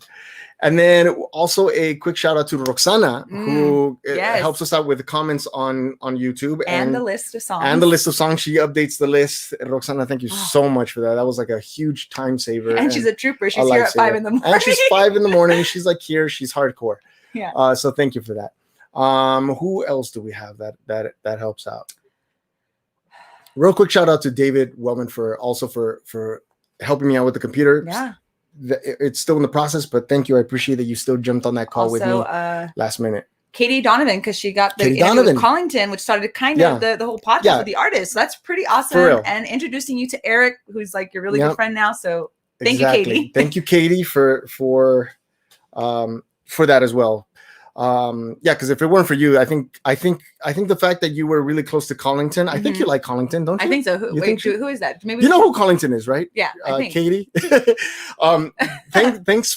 And then also a quick shout out to Roxana, who helps us out with the comments on YouTube and the list of songs. She updates the list. Roxana, thank you so much for that. That was like a huge time saver. And she's a trooper. She's here at 5 in the morning. And she's 5 in the morning. She's like here. She's hardcore. Yeah. So thank you for that. Who else do we have that helps out? Real quick shout out to David Wellman for helping me out with the computer. Yeah. It's still in the process, but thank you. I appreciate that you still jumped on that call with me last minute. Katie Donovan, because she got the interview with Collington, which started kind of the whole podcast with the artist. So that's pretty awesome. And introducing you to Eric, who's like your really good friend now. So thank you, Katie. Thank you, Katie, for that as well. Because if it weren't for you, I think the fact that you were really close to Collington, I think you like Collington, don't you? I think so. Who is that? Maybe you know who Collington is, right? Yeah, I think. Katie. Thanks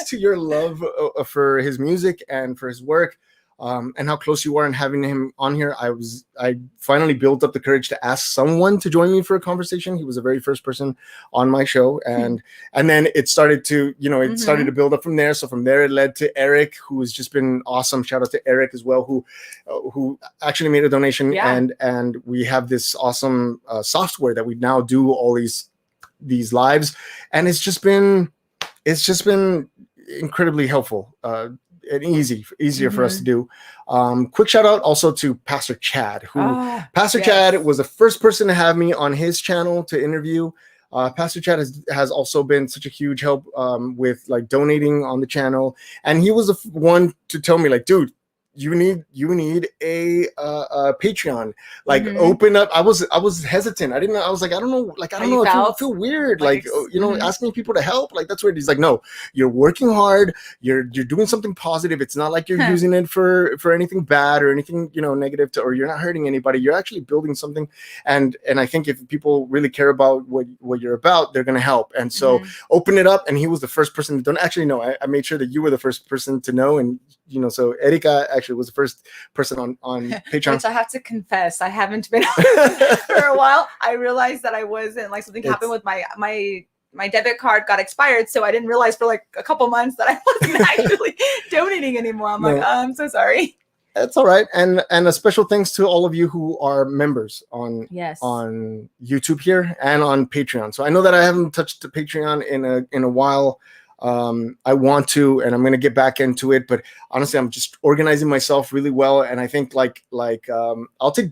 to your love for his music and for his work. and how close you are, and having him on here, I finally built up the courage to ask someone to join me for a conversation. He was the very first person on my show, and then it started to, started to build up from there. So from there, it led to Eric, who has just been awesome. Shout out to Eric as well, who actually made a donation, and we have this awesome software that we now do all these lives, and it's just been incredibly helpful. And easier for us to do. Quick shout out also to Pastor Chad, who Chad was the first person to have me on his channel to interview. Pastor Chad has also been such a huge help with like donating on the channel, and he was the one to tell me, like, dude, you need a Patreon, like open up. I was hesitant. I was like, I don't know. I feel weird. Like, asking people to help, like, that's weird. He's like, no, you're working hard. You're doing something positive. It's not like you're using it for anything bad or anything, negative or you're not hurting anybody. You're actually building something. And I think if people really care about what you're about, they're going to help. And so open it up. And he was the first person to don't actually know. I made sure that you were the first person to know. And, so Erika actually was the first person on Patreon. Which I have to confess, I haven't been on for a while. I realized that I wasn't, like, something happened with my debit card got expired, so I didn't realize for like a couple months that I wasn't actually donating anymore. I'm like, I'm so sorry. That's all right. And a special thanks to all of you who are members on YouTube here and on Patreon. So I know that I haven't touched the Patreon in a while. I want to, and I'm going to get back into it, but honestly, I'm just organizing myself really well. And I think I'll take,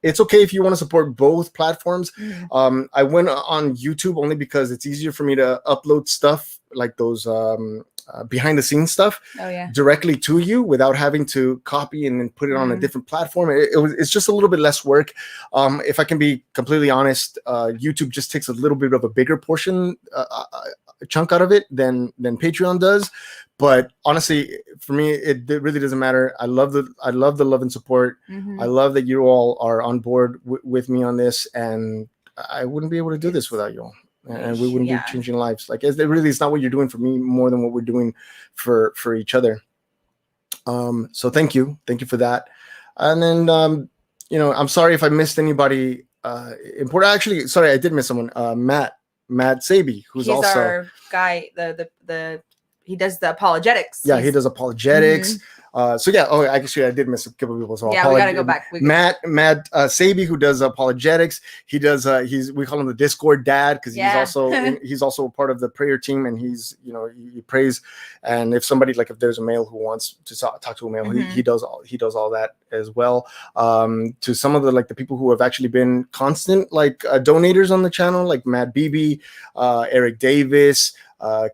it's okay if you want to support both platforms. I went on YouTube only because it's easier for me to upload stuff like those, behind the scenes stuff directly to you without having to copy and then put it on a different platform. It's just a little bit less work. If I can be completely honest, YouTube just takes a little bit of a bigger portion, chunk out of it than Patreon does. But honestly, for me, it really doesn't matter. I love the love and support. I love that you all are on board with me on this, and I wouldn't be able to do this without you all. And we wouldn't be changing lives. Like, it's not what you're doing for me more than what we're doing for each other. So thank you for that. And then I'm sorry if I missed anybody important. Actually, sorry, I did miss someone. Matt Sabi, who's also our guy. He does the apologetics. Yeah, he does apologetics. Actually, I did miss a couple of people as well. Yeah, we gotta go back. Matt Sabi, who does apologetics. He does. We call him the Discord dad because he's also a part of the prayer team, and he prays. And if somebody, like, if there's a male who wants to talk to a male, he does all that as well. To some of the people who have actually been constant donators on the channel, like Matt Beebe, Eric Davis,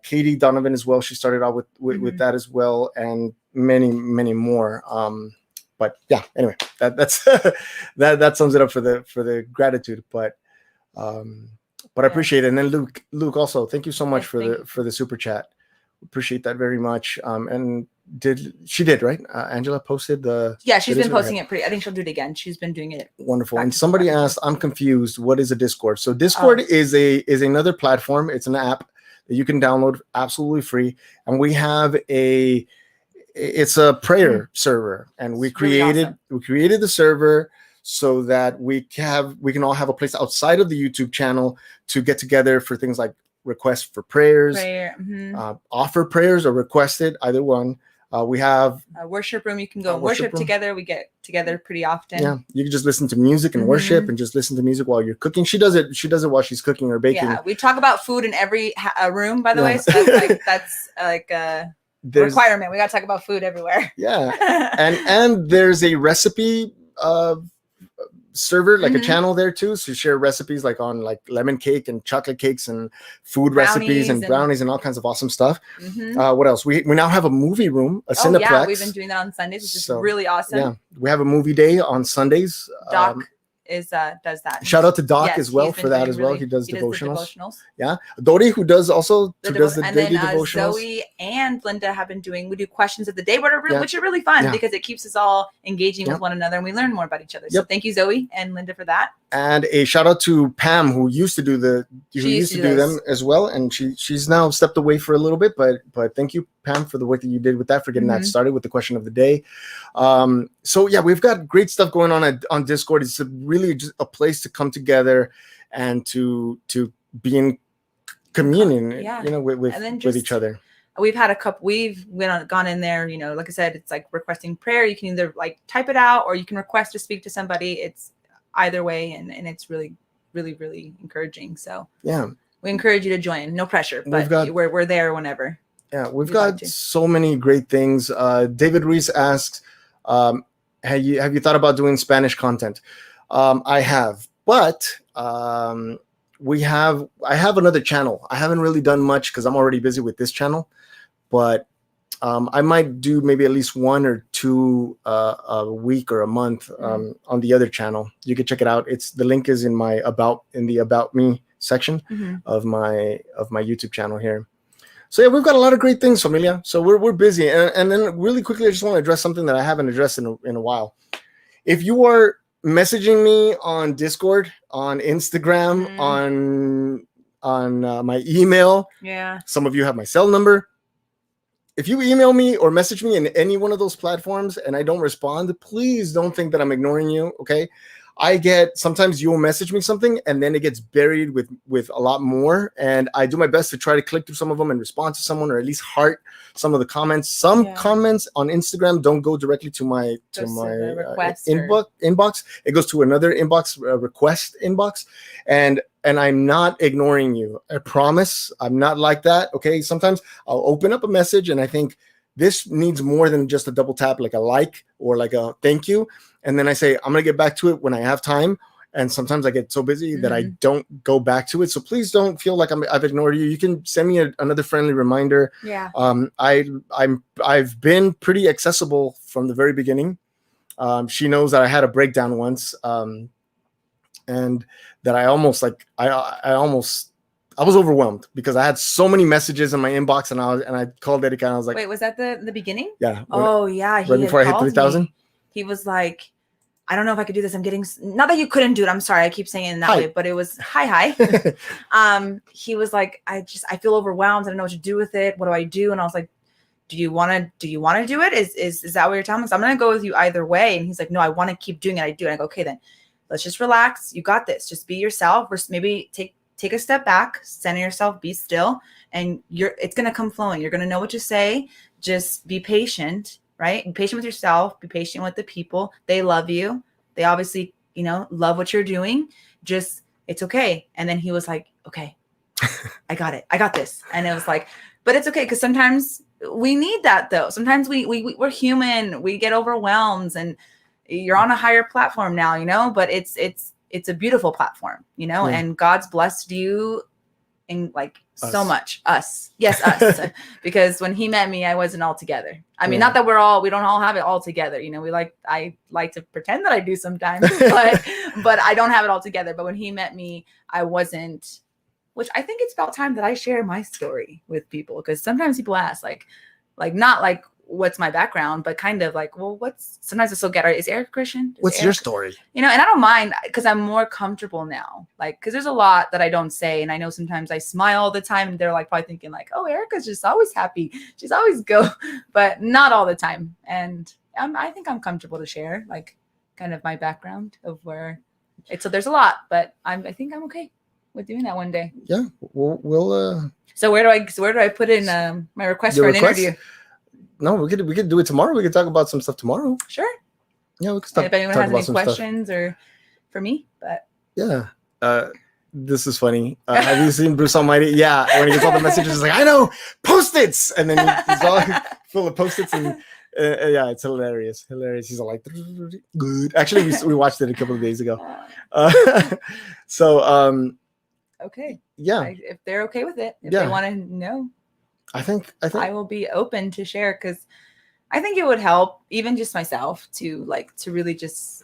Katie Donovan as well. She started out with that as well, and many more. But yeah, anyway, that's that sums it up for the gratitude. But I appreciate it. And then Luke also, thank you so much for the super chat. Appreciate that very much. And she did right? Angela posted the. Yeah, she's been posting it I think she'll do it again. She's been doing it. Wonderful. And somebody asked, I'm confused. What is a Discord? So Discord is another platform. It's an app that you can download absolutely free. And we have it's a prayer server, and we created the server so that we can all have a place outside of the YouTube channel to get together for things like requests for prayers, offer prayers or request it, either one. We have a worship room. You can go and worship together. We get together pretty often. Yeah, you can just listen to music and worship, and just listen to music while you're cooking. She does it while she's cooking or baking. Yeah, we talk about food in every room, by the way. So that's a requirement. We got to talk about food everywhere. Yeah, and there's a recipe server, like a channel there too, so you share recipes on lemon cake and chocolate cakes and food recipes and brownies and all kinds of awesome stuff. What else? We now have a movie room, a Cineplex. We've been doing that on Sundays, which is really awesome. Yeah, we have a movie day on Sundays. Doc does that. Shout out to Doc as well for that as well. He does devotionals. Yeah, Dori, who does the daily devotionals. Zoe and Linda have been we do questions of the day, which are really fun because it keeps us all engaging with one another, and we learn more about each other. So thank you, Zoe and Linda, for that. And a shout out to Pam, who used to do them as well, and she's now stepped away for a little bit. But thank you, Pam, for the work that you did with that, for getting that started with the question of the day. So yeah, we've got great stuff going on Discord. It's really just a place to come together and to be in communion, with each other. We've had we've gone in there, like I said, it's like requesting prayer. You can either like type it out or you can request to speak to somebody. It's either way. And it's really, really, really encouraging. So yeah, we encourage you to join. No pressure, but we're there whenever. Yeah, we've got so many great things. David Ruiz asks, have you thought about doing Spanish content? I have, but I have another channel. I haven't really done much because I'm already busy with this channel, but I might do maybe at least 1 or 2 a week or a month on the other channel. You can check it out. The link is in the About Me section of my YouTube channel here. So yeah, we've got a lot of great things, familia. So we're busy. And then really quickly, I just want to address something that I haven't addressed in a while. If you are messaging me on Discord, on Instagram, on my email, some of you have my cell number. If you email me or message me in any one of those platforms and I don't respond, please don't think that I'm ignoring you, okay? Sometimes you'll message me something and then it gets buried with a lot more. And I do my best to try to click through some of them and respond to someone, or at least heart some of the comments. Some comments on Instagram don't go directly to my inbox. It goes to another inbox, request inbox. And I'm not ignoring you. I promise I'm not like that. Okay. Sometimes I'll open up a message and I think this needs more than just a double tap, like a like or like a thank you. And then I say, I'm going to get back to it when I have time. And sometimes I get so busy that I don't go back to it. So please don't feel like I've ignored you. You can send me another friendly reminder. Yeah. I've been pretty accessible from the very beginning. She knows that I had a breakdown once. And that I almost I was overwhelmed because I had so many messages in my inbox, and I called Erika and I was like, wait, was that the beginning? Yeah. Yeah. Right before I hit 3,000. He was like, I don't know if I could do this. I'm getting, not that you couldn't do it. I'm sorry. I keep saying it that way, but it was hi. He was like, I feel overwhelmed. I don't know what to do with it. What do I do? And I was like, do you want to do it? Is that what you're telling me? So I'm going to go with you either way. And he's like, no, I want to keep doing it. I do. And I go, okay, then let's just relax. You got this. Just be yourself. Or maybe take a step back, center yourself, be still, and it's going to come flowing. You're going to know what to say. Just be patient, right? Be patient with yourself, be patient with the people. They love you. They obviously, love what you're doing. Just, it's okay. And then he was like, okay, I got it. I got this. And it was like, but it's okay. Cause sometimes we need that though. Sometimes we're human. We get overwhelmed, and you're on a higher platform now, but it's a beautiful platform, and God's blessed you in like us. So much. Us. Yes, us. Because when he met me, I wasn't all together. I mean, not that we don't all have it all together. I like to pretend that I do sometimes, but I don't have it all together. But when he met me, I wasn't, which I think it's about time that I share my story with people. Because sometimes people ask like not like, what's my background, but kind of like, well, sometimes I still get, is Erika Christian? What's your story? And I don't mind because I'm more comfortable now. Like, because there's a lot that I don't say. And I know sometimes I smile all the time and they're like probably thinking like, oh, Erika's just always happy. She's always but not all the time. And I think I'm comfortable to share like kind of my background of where so there's a lot, but I think I'm okay with doing that one day. Yeah. We'll So where do I put in my request for an interview? No, we could do it tomorrow. We could talk about some stuff tomorrow. Sure. Yeah, we could talk. If anyone has any questions or for me, but yeah, this is funny. Have you seen Bruce Almighty? Yeah, when he gets all the messages, he's like, "I know, Post-its," and then he's all full of Post-its, and yeah, it's hilarious. He's all like, "Good." Actually, we watched it a couple of days ago. So, okay. Yeah, if they're okay with it, if they want to know. I think I will be open to share, because I think it would help even just myself to really just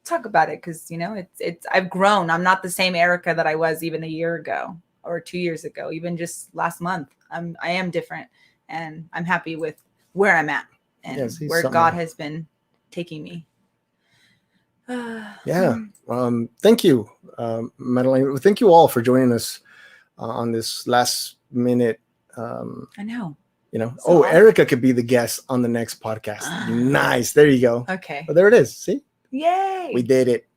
talk about it, because it's I've grown. I'm not the same Erika that I was even a year ago or 2 years ago, even just last month. I am different, and I'm happy with where I'm at and where God has been taking me. Yeah. Thank you, Madeline. Thank you all for joining us on this last minute. I know. So Erika could be the guest on the next podcast. Nice. There you go. Okay. Oh, there it is. See? Yay. We did it.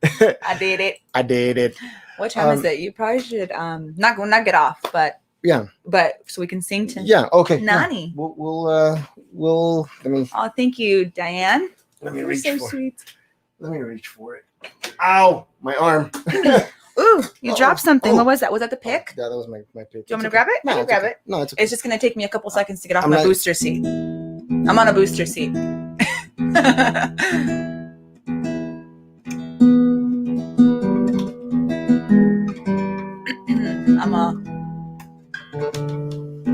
I did it. I did it. What time is it? You probably should not get off, but yeah. But so we can sing to okay. Nani. Yeah. We'll let me. Oh, thank you, Diane. Let me You're reach so for sweet. it. Let me reach for it. Ow, my arm. Ooh, you dropped something. What was that? Was that the pick? Yeah, that was my pick. Do you want me to grab it? No, I can grab it. No, it's okay. It's just gonna take me a couple seconds to get off my booster seat. I'm on a booster seat.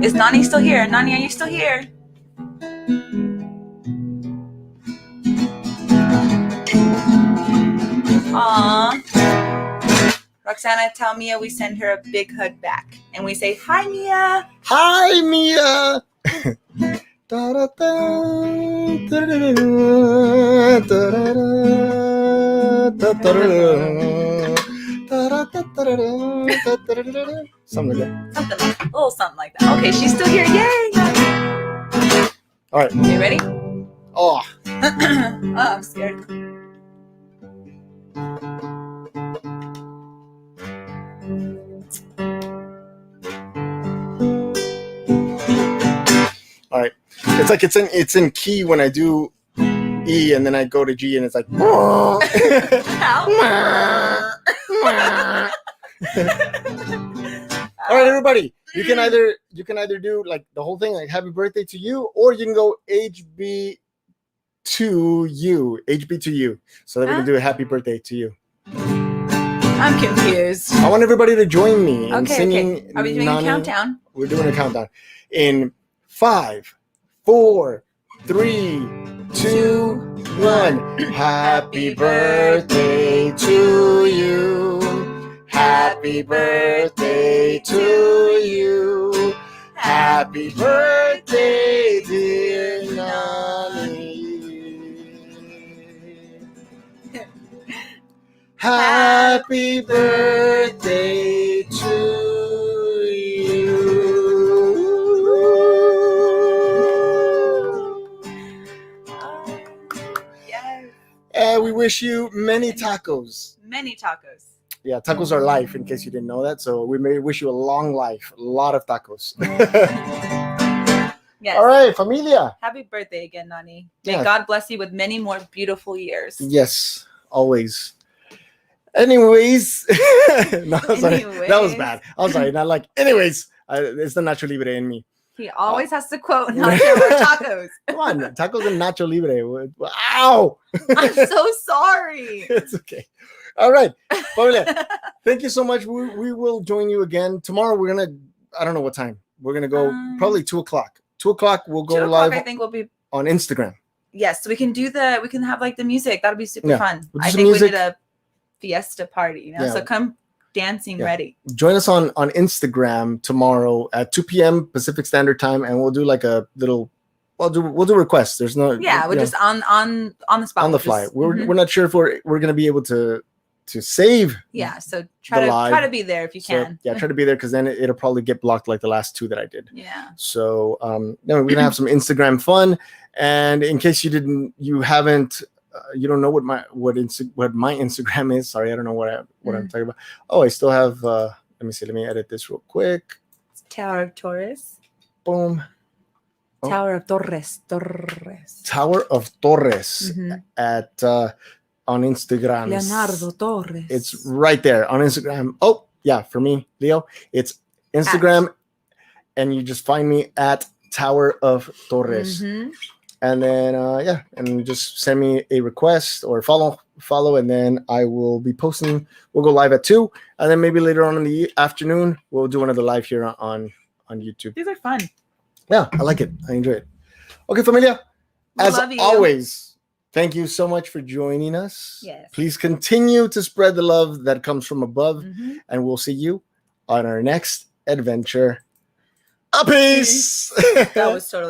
Is Nani still here? Nani, are you still here? Aww. Roxana, tell Mia we send her a big hug back. And we say, hi, Mia. Hi, Mia. Something like that. A little something like that. Okay, she's still here. Yay. All right. You ready? Oh. I'm scared. All right. It's like it's in key when I do E and then I go to G and it's like All right, everybody. You can either do like the whole thing, like happy birthday to you, or you can go HB to you. So that we can do a happy birthday to you. I'm confused. I want everybody to join me in singing. Okay. Are we doing a countdown? We're doing a countdown. In 5, 4, 3, 2, 1. Happy birthday to you. Happy birthday to you. Happy birthday, dear Nani. Happy birthday to you. Yes. And we wish you many tacos. Many tacos. Yeah, tacos are life, in case you didn't know that. So we may wish you a long life, a lot of tacos. Yes. All right, familia. Happy birthday again, Nani. May God bless you with many more beautiful years. Yes, always. Anyways, no, sorry, that was bad. I'm sorry, not like. Anyways, it's the Nacho Libre in me. He always has to quote Nacho or tacos. Come on, tacos and Nacho Libre. Ow! I'm so sorry. It's okay. All right, familia. Thank you so much. We will join you again tomorrow. We're gonna. I don't know what time. We're gonna go probably 2:00. 2:00. We'll go live. I think we'll be on Instagram. Yes, so we can have like the music. That'll be super fun. We'll I think we need a fiesta party, So come dancing ready. Join us on Instagram tomorrow at 2 p.m. Pacific Standard Time, and we'll do like a little. We'll do requests. There's no. Yeah, we're just on the spot. On the fly. We're not sure if we're gonna be able to save. Yeah, so try to be there if you can. Yeah, try to be there because then it'll probably get blocked like the last 2 that I did. Yeah. So we're gonna have some Instagram fun, and in case you haven't. You don't know what my Instagram is. Sorry, I don't know what I'm talking about. Oh, I still have. Let me see. Let me edit this real quick. It's Tower of Torres. Boom. Oh. Tower of Torres. Tower of Torres at on Instagram. Leonardo Torres. It's right there on Instagram. Oh yeah, for me, Leo. It's Instagram, and you just find me at Tower of Torres. And then, and just send me a request or follow, and then I will be posting. We'll go live at 2, and then maybe later on in the afternoon, we'll do another live here on YouTube. These are fun. Yeah, I like it. I enjoy it. Okay, familia. As always, thank you so much for joining us. Yes. Please continue to spread the love that comes from above, and we'll see you on our next adventure. A peace. That was totally